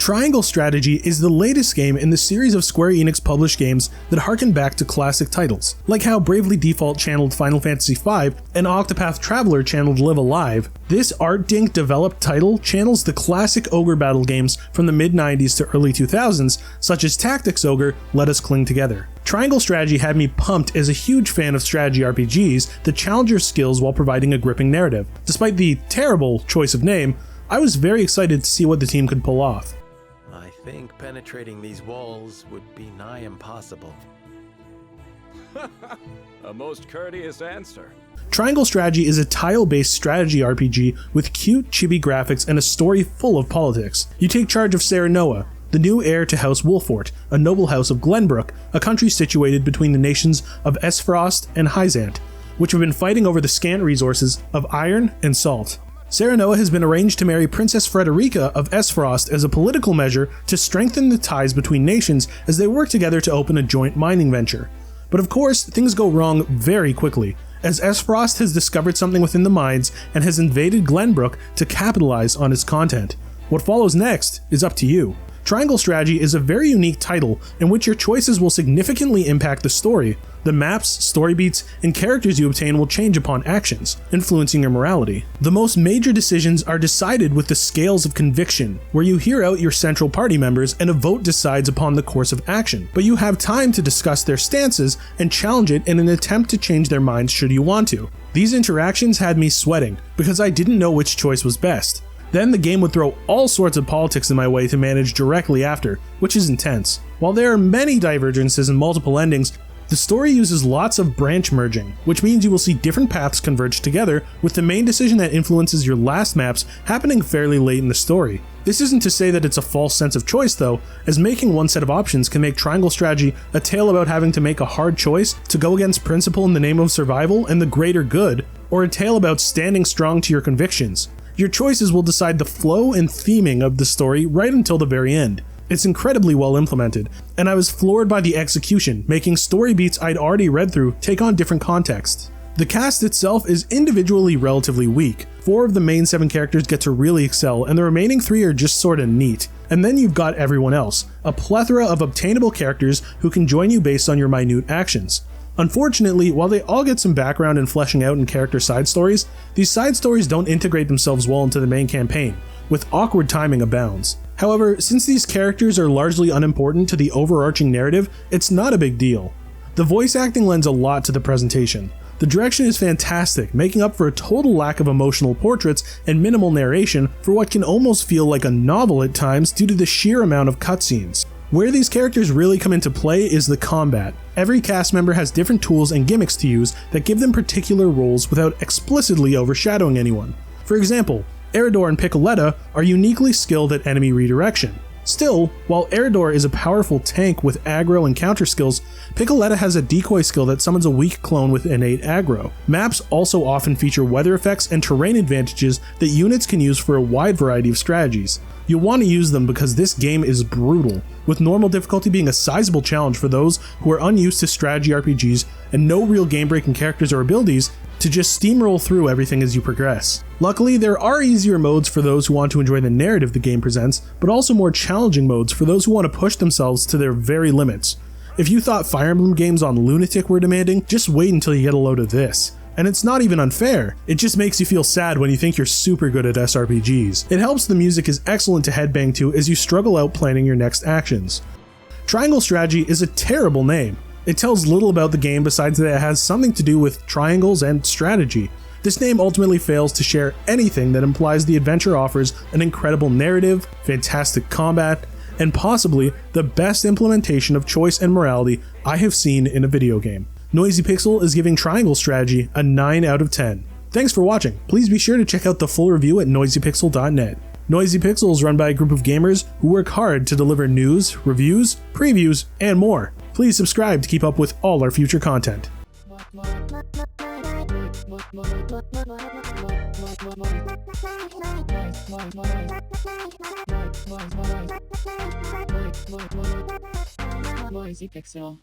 Triangle Strategy is the latest game in the series of Square Enix published games that harken back to classic titles, like how Bravely Default channeled Final Fantasy V and Octopath Traveler channeled Live Alive. This Art Dink developed title channels the classic Ogre battle games from the mid-90s to early 2000s, such as Tactics Ogre, Let Us Cling Together. Triangle Strategy had me pumped as a huge fan of strategy RPGs that challenge your skills while providing a gripping narrative. Despite the terrible choice of name, I was very excited to see what the team could pull off. I think penetrating these walls would be nigh impossible. A most courteous answer. Triangle Strategy is a tile-based strategy RPG with cute, chibi graphics and a story full of politics. You take charge of Serenoa, the new heir to House Wolfort, a noble house of Glenbrook, a country situated between the nations of Esfrost and Hyzant, which have been fighting over the scant resources of iron and salt. Serenoa has been arranged to marry Princess Frederica of Esfrost as a political measure to strengthen the ties between nations as they work together to open a joint mining venture. But of course, things go wrong very quickly, as Esfrost has discovered something within the mines and has invaded Glenbrook to capitalize on its content. What follows next is up to you. Triangle Strategy is a very unique title in which your choices will significantly impact the story. The maps, story beats, and characters you obtain will change upon actions, influencing your morality. The most major decisions are decided with the scales of conviction, where you hear out your central party members and a vote decides upon the course of action, but you have time to discuss their stances and challenge it in an attempt to change their minds should you want to. These interactions had me sweating, because I didn't know which choice was best. Then the game would throw all sorts of politics in my way to manage directly after, which is intense. While there are many divergences and multiple endings, the story uses lots of branch merging, which means you will see different paths converge together, with the main decision that influences your last maps happening fairly late in the story. This isn't to say that it's a false sense of choice though, as making one set of options can make Triangle Strategy a tale about having to make a hard choice to go against principle in the name of survival and the greater good, or a tale about standing strong to your convictions. Your choices will decide the flow and theming of the story right until the very end. It's incredibly well implemented, and I was floored by the execution, making story beats I'd already read through take on different contexts. The cast itself is individually relatively weak. 4 of the main 7 characters get to really excel, and the remaining 3 are just sorta neat. And then you've got everyone else, a plethora of obtainable characters who can join you based on your minute actions. Unfortunately, while they all get some background and fleshing out in character side stories, these side stories don't integrate themselves well into the main campaign, with awkward timing abounds. However, since these characters are largely unimportant to the overarching narrative, it's not a big deal. The voice acting lends a lot to the presentation. The direction is fantastic, making up for a total lack of emotional portraits and minimal narration for what can almost feel like a novel at times due to the sheer amount of cutscenes. Where these characters really come into play is the combat. Every cast member has different tools and gimmicks to use that give them particular roles without explicitly overshadowing anyone. For example, Eridor and Piccoletta are uniquely skilled at enemy redirection. Still, while Eridor is a powerful tank with aggro and counter skills, Piccoletta has a decoy skill that summons a weak clone with innate aggro. Maps also often feature weather effects and terrain advantages that units can use for a wide variety of strategies. You'll want to use them because this game is brutal, with normal difficulty being a sizable challenge for those who are unused to strategy RPGs and no real game-breaking characters or abilities to just steamroll through everything as you progress. Luckily, there are easier modes for those who want to enjoy the narrative the game presents, but also more challenging modes for those who want to push themselves to their very limits. If you thought Fire Emblem games on Lunatic were demanding, just wait until you get a load of this. And it's not even unfair, it just makes you feel sad when you think you're super good at SRPGs. It helps the music is excellent to headbang to as you struggle out planning your next actions. Triangle Strategy is a terrible name. It tells little about the game besides that it has something to do with triangles and strategy. This name ultimately fails to share anything that implies the adventure offers an incredible narrative, fantastic combat, and possibly the best implementation of choice and morality I have seen in a video game. Noisy Pixel is giving Triangle Strategy a 9 out of 10. Thanks for watching. Please be sure to check out the full review at noisypixel.net. Noisy Pixel is run by a group of gamers who work hard to deliver news, reviews, previews, and more. Please subscribe to keep up with all our future content. Noisy Pixel.